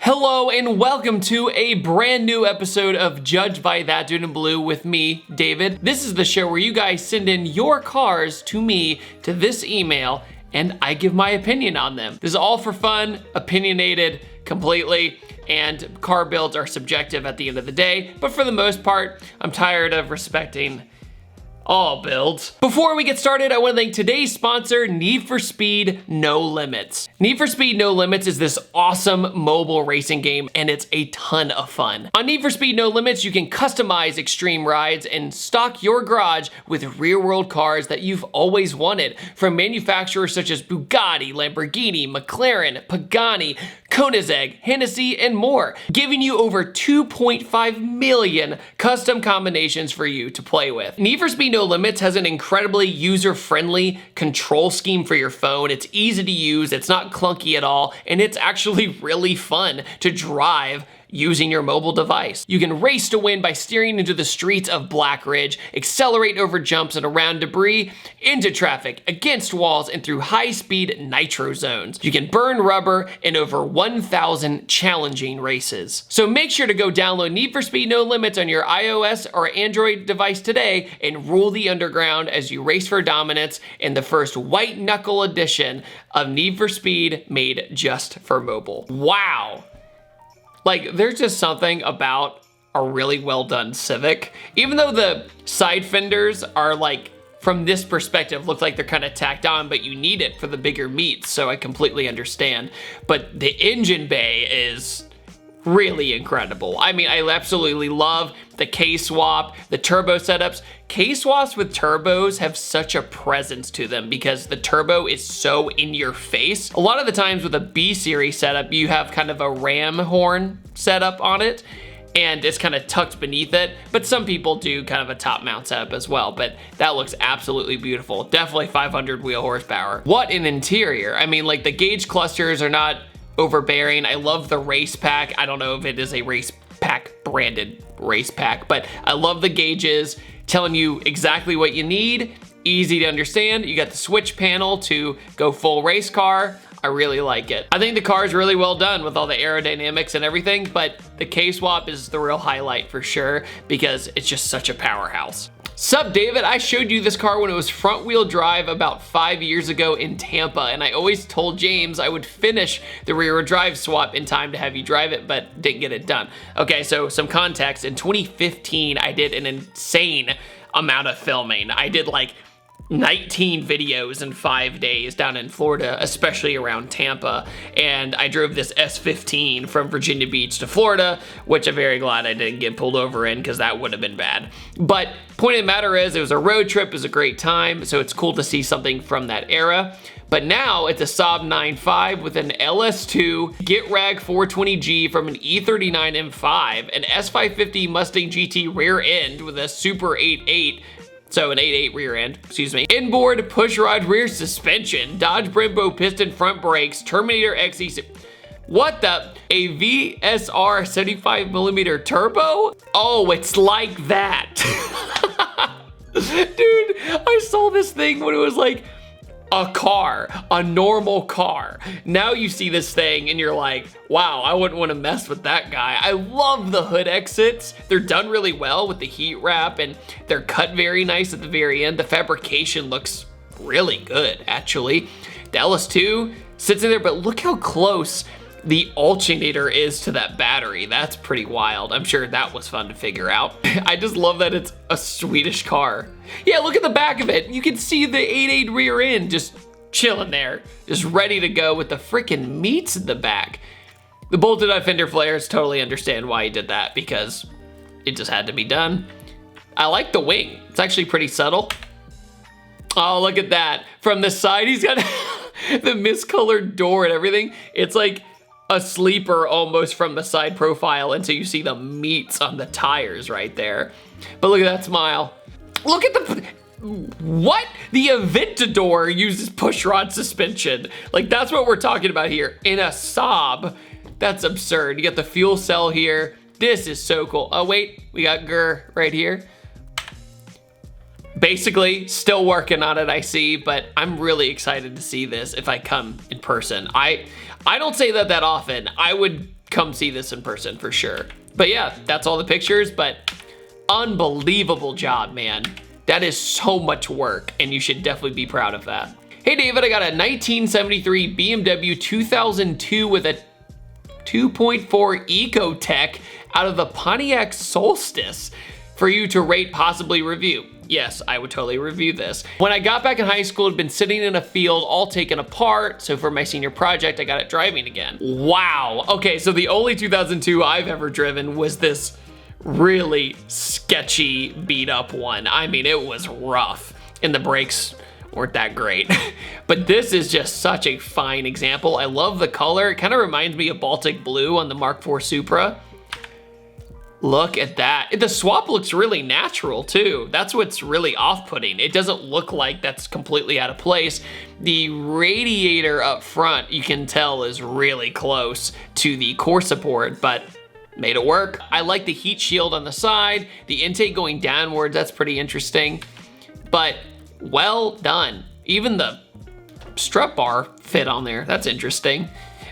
Hello and welcome to a brand new episode of Judged by ThatDudeinBlue with me, David. This is the show where you guys send in your cars to me to this email and I give my opinion on them. This is all for fun, opinionated completely, and car builds are subjective at the end of the day, but for the most part, I'm tired of respecting all builds. Before we get started, I want to thank today's sponsor, Need for Speed No Limits. Need for Speed No Limits is this awesome mobile racing game, and it's a ton of fun. On Need for Speed No Limits, you can customize extreme rides and stock your garage with real-world cars that you've always wanted, from manufacturers such as Bugatti, Lamborghini, McLaren, Pagani, Koenigsegg, Hennessy, and more, giving you over 2.5 million custom combinations for you to play with. Need for Speed No Limits has an incredibly user-friendly control scheme for your phone. It's easy to use, it's not clunky at all, and it's actually really fun to drive using your mobile device. You can race to win by steering into the streets of Black Ridge, accelerate over jumps and around debris, into traffic, against walls, and through high-speed nitro zones. You can burn rubber in over 1,000 challenging races. So make sure to go download Need for Speed No Limits on your iOS or Android device today and rule the underground as you race for dominance in the first white knuckle edition of Need for Speed made just for mobile. Wow. Like, there's just something about a really well done Civic. Even though the side fenders are like, from this perspective, look like they're kind of tacked on, but you need it for the bigger meets, so I completely understand. But the engine bay is really incredible. I mean, I absolutely love the K-swap, the turbo setups. K-swaps with turbos have such a presence to them because the turbo is so in your face. A lot of the times with a B-series setup, you have kind of a ram horn setup on it, and it's kind of tucked beneath it, but some people do kind of a top mount setup as well, but that looks absolutely beautiful. Definitely 500 wheel horsepower. What an interior. I mean, like, the gauge clusters are not overbearing. I love the race pack. I don't know if it is a race pack branded race pack, but I love the gauges, telling you exactly what you need, easy to understand. You got the switch panel to go full race car. I really like it. I think the car is really well done with all the aerodynamics and everything, but the K-swap is the real highlight for sure because it's just such a powerhouse. Sup, David? I showed you this car when it was front wheel drive about 5 years ago in Tampa, and I always told James I would finish the rear wheel drive swap in time to have you drive it, but didn't get it done. Okay, so some context. In 2015, I did an insane amount of filming. I did like 19 videos in 5 days down in Florida, especially around Tampa, and I drove this S15 from Virginia Beach to Florida, which I'm very glad I didn't get pulled over in because that would have been bad. But point of the matter is, it was a road trip, it was a great time, so it's cool to see something from that era. But now it's a Saab 9.5 with an LS2 GitRag 420G from an E39 M5, an S550 Mustang GT rear end with a Super 8.8, so an 8.8 rear end, excuse me. Inboard pushrod rear suspension, Dodge Brembo piston front brakes, Terminator XE. What the? A VSR 75mm turbo? Oh, it's like that. Dude, I saw this thing when it was like a car, a normal car. Now you see this thing and you're like, wow, I wouldn't want to mess with that guy. I love the hood exits. They're done really well with the heat wrap and they're cut very nice at the very end. The fabrication looks really good, actually. The LS2 sits in there, but look how close the alternator is to that battery. That's pretty wild. I'm sure that was fun to figure out. I just love that it's a Swedish car. Yeah, look at the back of it. You can see the 8.8 rear end just chilling there, just ready to go with the freaking meats in the back. The bolted up fender flares, totally understand why he did that because it just had to be done. I like the wing. It's actually pretty subtle. Oh, look at that. From the side, he's got the miscolored door and everything. It's like a sleeper almost from the side profile until you see the meats on the tires right there. But look at that smile. Look at the, what? The Aventador uses pushrod suspension. Like, that's what we're talking about here in a Saab. That's absurd. You got the fuel cell here. This is so cool. Oh wait, we got Gurr right here. Basically, still working on it, I see, but I'm really excited to see this if I come in person. I don't say that often. I would come see this in person for sure. But yeah, that's all the pictures, but unbelievable job, man. That is so much work, and you should definitely be proud of that. Hey David, I got a 1973 BMW 2002 with a 2.4 Ecotech out of the Pontiac Solstice for you to rate, possibly review. Yes, I would totally review this. When I got back in high school, it'd been sitting in a field all taken apart, so for my senior project, I got it driving again. Wow, okay, so the only 2002 I've ever driven was this really sketchy, beat up one. I mean, it was rough, and the brakes weren't that great. But this is just such a fine example. I love the color. It kind of reminds me of Baltic Blue on the Mark IV Supra. Look at that. The swap looks really natural too. That's what's really off-putting. It doesn't look like that's completely out of place. The radiator up front, you can tell, is really close to the core support, but made it work. I like the heat shield on the side, the intake going downwards, that's pretty interesting, but well done. Even the strut bar fit on there, that's interesting.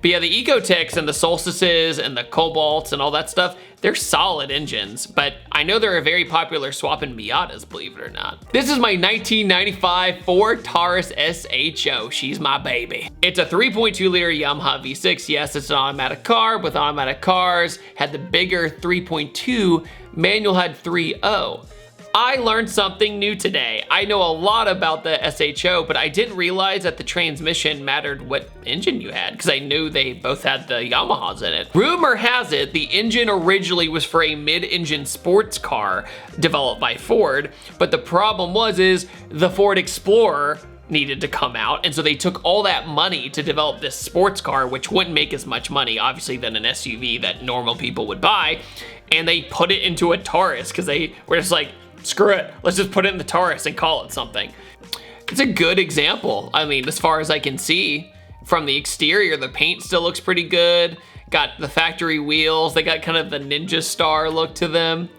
But yeah, the Ecotechs and the Solstices and the Cobalts and all that stuff, they're solid engines, but I know they're a very popular swap in Miatas, believe it or not. This is my 1995 Ford Taurus SHO. She's my baby. It's a 3.2 liter Yamaha V6. Yes, it's an automatic car. With automatic cars, had the bigger 3.2, manual had 3.0. I learned something new today. I know a lot about the SHO, but I didn't realize that the transmission mattered what engine you had, because I knew they both had the Yamahas in it. Rumor has it the engine originally was for a mid-engine sports car developed by Ford, but the problem is the Ford Explorer needed to come out, and so they took all that money to develop this sports car, which wouldn't make as much money, obviously, than an SUV that normal people would buy, and they put it into a Taurus, because they were just like, screw it, let's just put it in the Taurus and call it something. It's a good example. I mean, as far as I can see from the exterior, the paint still looks pretty good. Got the factory wheels. They got kind of the Ninja Star look to them.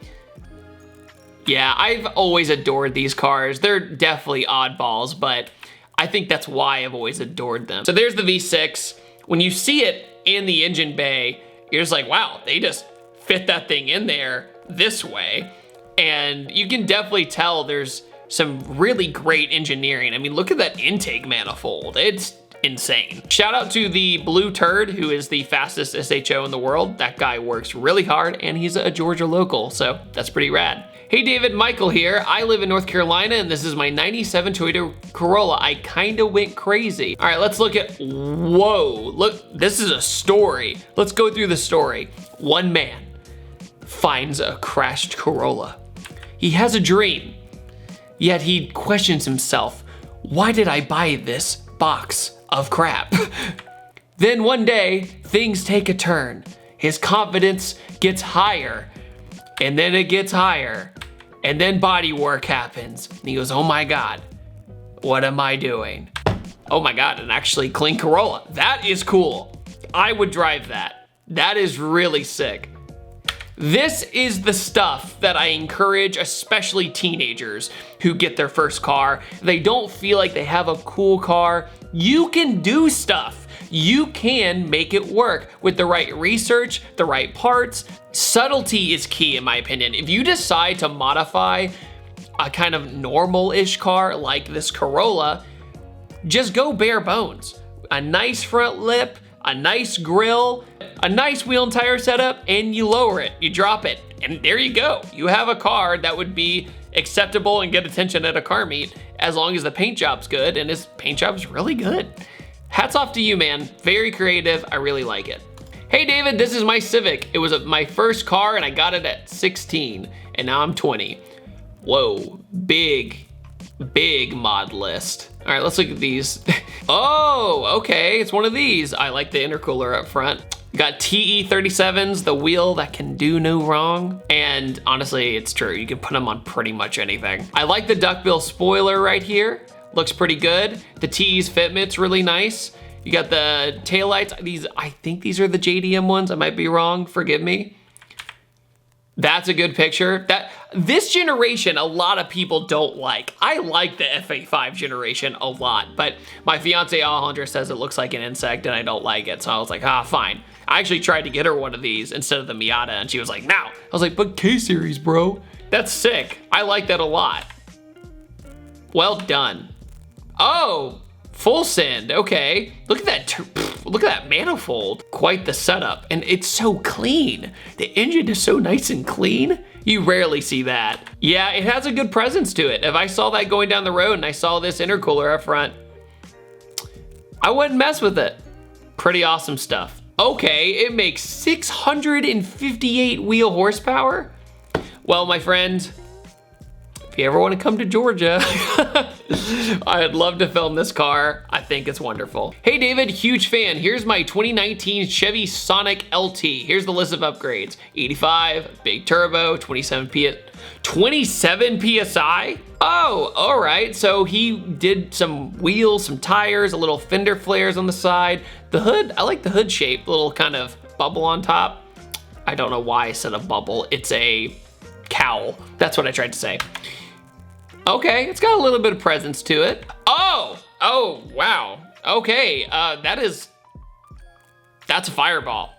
Yeah, I've always adored these cars. They're definitely oddballs, but I think that's why I've always adored them. So there's the V6. When you see it in the engine bay, you're just like, wow, they just fit that thing in there this way. And you can definitely tell there's some really great engineering. I mean, look at that intake manifold. It's insane. Shout out to the Blue Turd, who is the fastest SHO in the world. That guy works really hard, and he's a Georgia local, so that's pretty rad. Hey David, Michael here. I live in North Carolina, and this is my 97 Toyota Corolla. I kinda went crazy. All right, let's look at, whoa, look, this is a story. Let's go through the story. One man finds a crashed Corolla. He has a dream, yet he questions himself, why did I buy this box of crap? Then one day, things take a turn. His confidence gets higher, and then it gets higher, and then body work happens. And he goes, oh my God, what am I doing? Oh my God, an actually clean Corolla. That is cool. I would drive that. That is really sick. This is the stuff that I encourage, especially teenagers who get their first car. They don't feel like they have a cool car. You can do stuff. You can make it work with the right research, the right parts. Subtlety is key, in my opinion. If you decide to modify a kind of normal-ish car like this Corolla, just go bare bones. A nice front lip, a nice grille, a nice wheel and tire setup, and you lower it, you drop it, and there you go. You have a car that would be acceptable and get attention at a car meet as long as the paint job's good, and his paint job's really good. Hats off to you, man. Very creative, I really like it. Hey David, this is my Civic. It was my first car and I got it at 16, and now I'm 20. Whoa, big mod list. All right, let's look at these. Oh, okay, it's one of these. I like the intercooler up front. Got TE37s, the wheel that can do no wrong. And honestly, it's true. You can put them on pretty much anything. I like the duckbill spoiler right here. Looks pretty good. The TE's fitment's really nice. You got the taillights. These, I think these are the JDM ones. I might be wrong, forgive me. That's a good picture. This generation, a lot of people don't like. I like the FA5 generation a lot, but my fiance Alejandra says it looks like an insect and I don't like it. So I was like, fine. I actually tried to get her one of these instead of the Miata, and she was like, no. I was like, but K-Series, bro. That's sick. I like that a lot. Well done. Oh, full send, okay. Look at that, look at that manifold. Quite the setup, and it's so clean. The engine is so nice and clean. You rarely see that. Yeah, it has a good presence to it. If I saw that going down the road and I saw this intercooler up front, I wouldn't mess with it. Pretty awesome stuff. Okay, it makes 658 wheel horsepower. Well, my friend, if you ever want to come to Georgia, I'd love to film this car. I think it's wonderful. Hey David, huge fan. Here's my 2019 Chevy Sonic LT. Here's the list of upgrades. 85, big turbo, 27 PSI? Oh, all right. So he did some wheels, some tires, a little fender flares on the side. The hood, I like the hood shape, little kind of bubble on top. I don't know why I said a bubble. It's a cowl. That's what I tried to say. Okay, it's got a little bit of presence to it. Oh, wow. Okay, that's a fireball.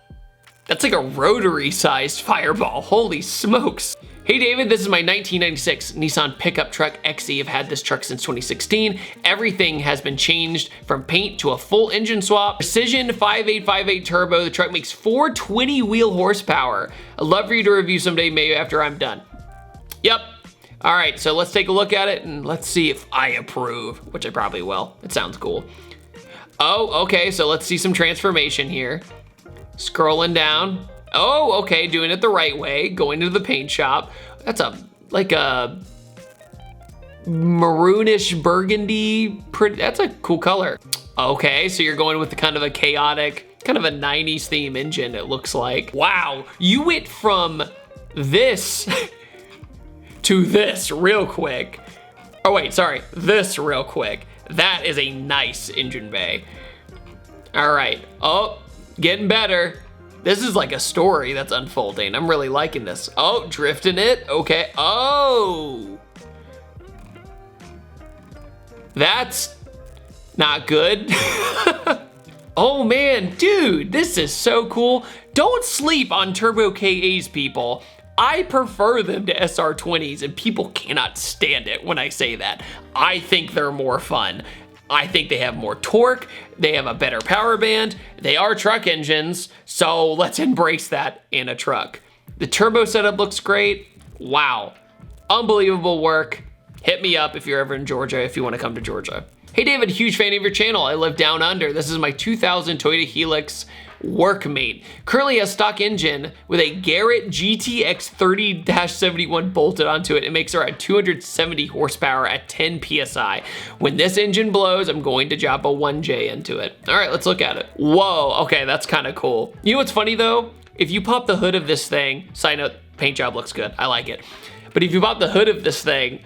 That's like a rotary sized fireball. Holy smokes. Hey David, this is my 1996 Nissan pickup truck XE. I've had this truck since 2016. Everything has been changed from paint to a full engine swap. Precision 5858 turbo. The truck makes 420 wheel horsepower. I'd love for you to review someday, maybe after I'm done. Yep. All right, so let's take a look at it and let's see if I approve, which I probably will. It sounds cool. Oh, okay, so let's see some transformation here. Scrolling down. Oh, okay, doing it the right way, going to the paint shop. That's like a maroonish burgundy, that's a cool color. Okay, so you're going with the kind of a chaotic, kind of a 90s theme engine, it looks like. Wow, you went from this to this real quick. Oh wait, sorry, this real quick. That is a nice engine bay. All right, oh, getting better. This is like a story that's unfolding. I'm really liking this. Oh, drifting it, okay. Oh, that's not good. Oh man, dude, this is so cool. Don't sleep on Turbo KAs, people. I prefer them to SR20s, and people cannot stand it when I say that. I think they're more fun. I think they have more torque, they have a better power band, they are truck engines, so let's embrace that in a truck. The turbo setup looks great. Wow, unbelievable work. Hit me up if you're ever in Georgia, if you want to come to Georgia. Hey David, huge fan of your channel. I live down under. This is my 2000 Toyota Helix Workmate. Currently a stock engine with a Garrett GTX 30-71 bolted onto it. It makes around 270 horsepower at 10 PSI. When this engine blows, I'm going to drop a 1J into it. All right, let's look at it. Whoa, okay, that's kind of cool. You know what's funny though? If you pop the hood of this thing, side note, paint job looks good, I like it. But if you pop the hood of this thing,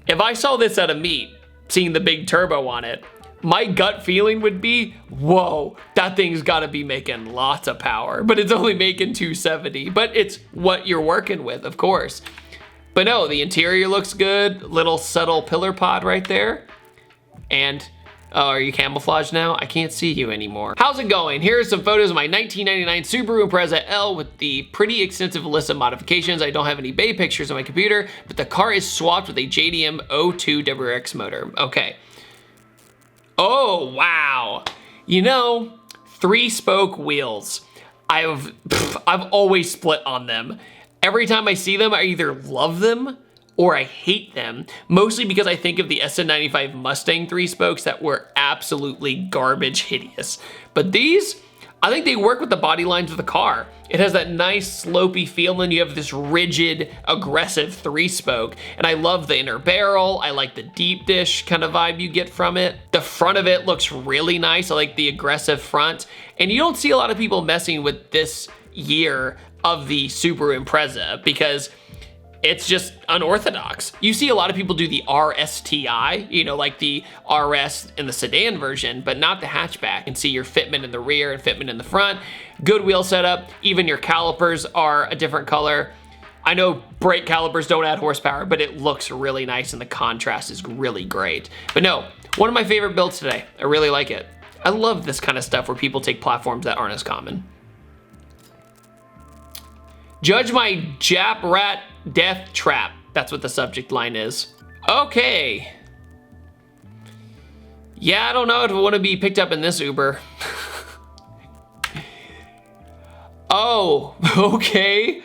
if I saw this at a meet, seeing the big turbo on it, my gut feeling would be, whoa, that thing's gotta be making lots of power, but it's only making 270, but it's what you're working with, of course. But no, the interior looks good, little subtle pillar pod right there. And, oh, are you camouflaged now? I can't see you anymore. How's it going? Here are some photos of my 1999 Subaru Impreza L with the pretty extensive list of modifications. I don't have any bay pictures on my computer, but the car is swapped with a JDM 02 WRX motor. Okay. Oh, wow. You know, 3-spoke wheels. I've always split on them. Every time I see them, I either love them or I hate them, mostly because I think of the SN95 Mustang 3-spokes that were absolutely garbage hideous. But these, I think they work with the body lines of the car. It has that nice slopey feel, and you have this rigid, aggressive 3-spoke. And I love the inner barrel. I like the deep dish kind of vibe you get from it. The front of it looks really nice. I like the aggressive front. And you don't see a lot of people messing with this year of the Subaru Impreza because it's just unorthodox. You see a lot of people do the RSTI, you know, like the RS in the sedan version, but not the hatchback. And see your fitment in the rear and fitment in the front. Good wheel setup. Even your calipers are a different color. I know brake calipers don't add horsepower, but it looks really nice and the contrast is really great. But no, one of my favorite builds today. I really like it. I love this kind of stuff where people take platforms that aren't as common. Judge my Jap rat death trap. That's what the subject line is. Okay. Yeah, I don't know if I want to be picked up in this Uber. Oh, okay.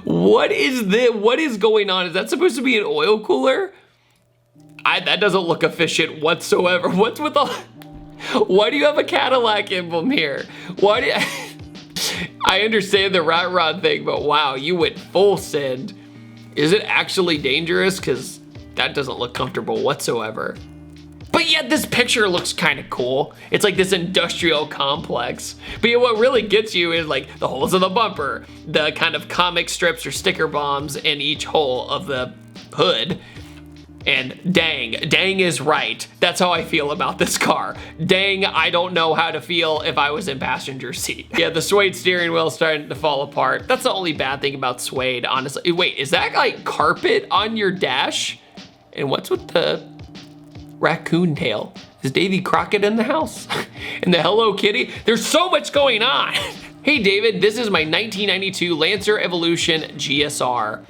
What is this? What is going on? Is that supposed to be an oil cooler? That doesn't look efficient whatsoever. What's with all... Why do you have a Cadillac emblem here? Why do you... I understand the rat rod thing, but wow, you went full send. Is it actually dangerous? Because that doesn't look comfortable whatsoever. But yet this picture looks kind of cool. It's like this industrial complex. But yeah, what really gets you is like the holes in the bumper, the kind of comic strips or sticker bombs in each hole of the hood. And dang is right. That's how I feel about this car. Dang, I don't know how to feel if I was in passenger seat. Yeah, the suede steering wheel is starting to fall apart. That's the only bad thing about suede, honestly. Wait, is that like carpet on your dash? And what's with the raccoon tail? Is Davy Crockett in the house? And the Hello Kitty? There's so much going on. Hey David, this is my 1992 Lancer Evolution GSR.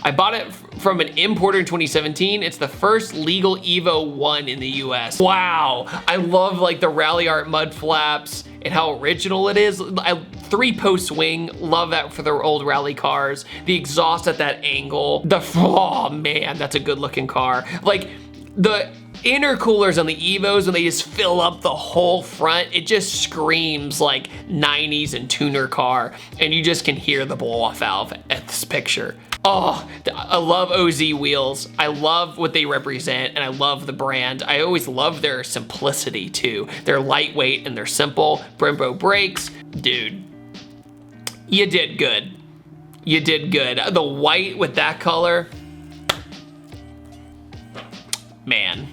I bought it from an importer in 2017. It's the first legal Evo 1 in the US. Wow, I love like the rally art mud flaps and how original it is. 3-post swing, love that for their old rally cars. The exhaust at that angle. Oh man, that's a good looking car. Like the intercoolers on the Evos, when they just fill up the whole front, it just screams like 90s and tuner car, and you just can hear the blow-off valve at this picture. Oh, I love OZ wheels. I love what they represent, and I love the brand. I always love their simplicity too. They're lightweight and they're simple. Brembo brakes, dude, you did good. You did good. The white with that color, man.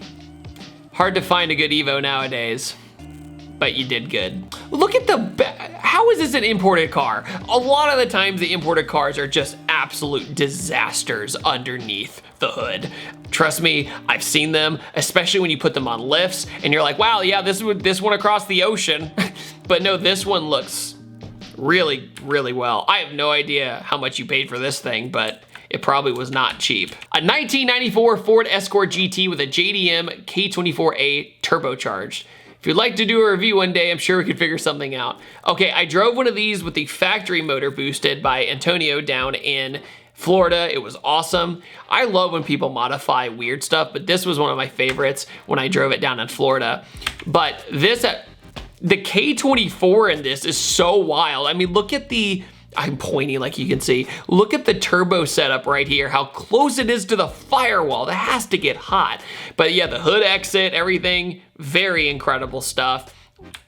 Hard to find a good Evo nowadays, but you did good. Look at how is this an imported car? A lot of the times the imported cars are just absolute disasters underneath the hood. Trust me, I've seen them, especially when you put them on lifts and you're like, wow, yeah, this one across the ocean. But no, this one looks really, really well. I have no idea how much you paid for this thing, but it probably was not cheap. A 1994 Ford Escort GT with a JDM K24A turbocharged. If you'd like to do a review one day, I'm sure we could figure something out. Okay, I drove one of these with the factory motor boosted by Antonio down in Florida. It was awesome. I love when people modify weird stuff, but this was one of my favorites when I drove it down in Florida. But this, the K24 in this is so wild. I mean, look at the, I'm pointing like you can see. Look at the turbo setup right here, how close it is to the firewall. That has to get hot. But yeah, the hood exit, everything, very incredible stuff.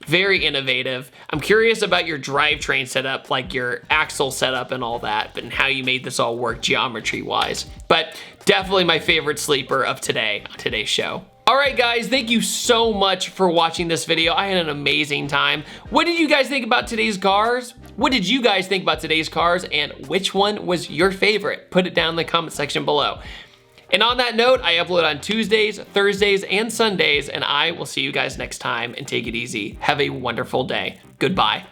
Very innovative. I'm curious about your drivetrain setup, like your axle setup and all that, and how you made this all work geometry-wise. But definitely my favorite sleeper of today, on today's show. All right, guys, thank you so much for watching this video. I had an amazing time. What did you guys think about today's cars? What did you guys think about today's cars, and which one was your favorite? Put it down in the comment section below. And on that note, I upload on Tuesdays, Thursdays, and Sundays, and I will see you guys next time, and take it easy. Have a wonderful day. Goodbye.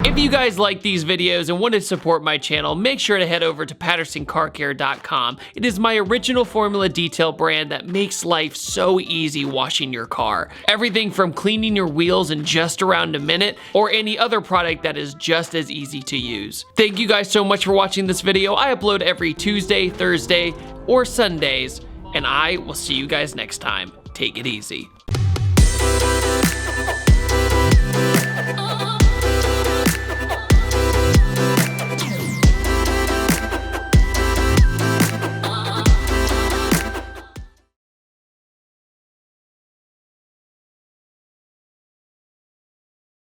If you guys like these videos and want to support my channel, make sure to head over to PattersonCarCare.com. It is my original formula detail brand that makes life so easy washing your car. Everything from cleaning your wheels in just around a minute, or any other product that is just as easy to use. Thank you guys so much for watching this video. I upload every Tuesday, Thursday, or Sundays, and I will see you guys next time. Take it easy.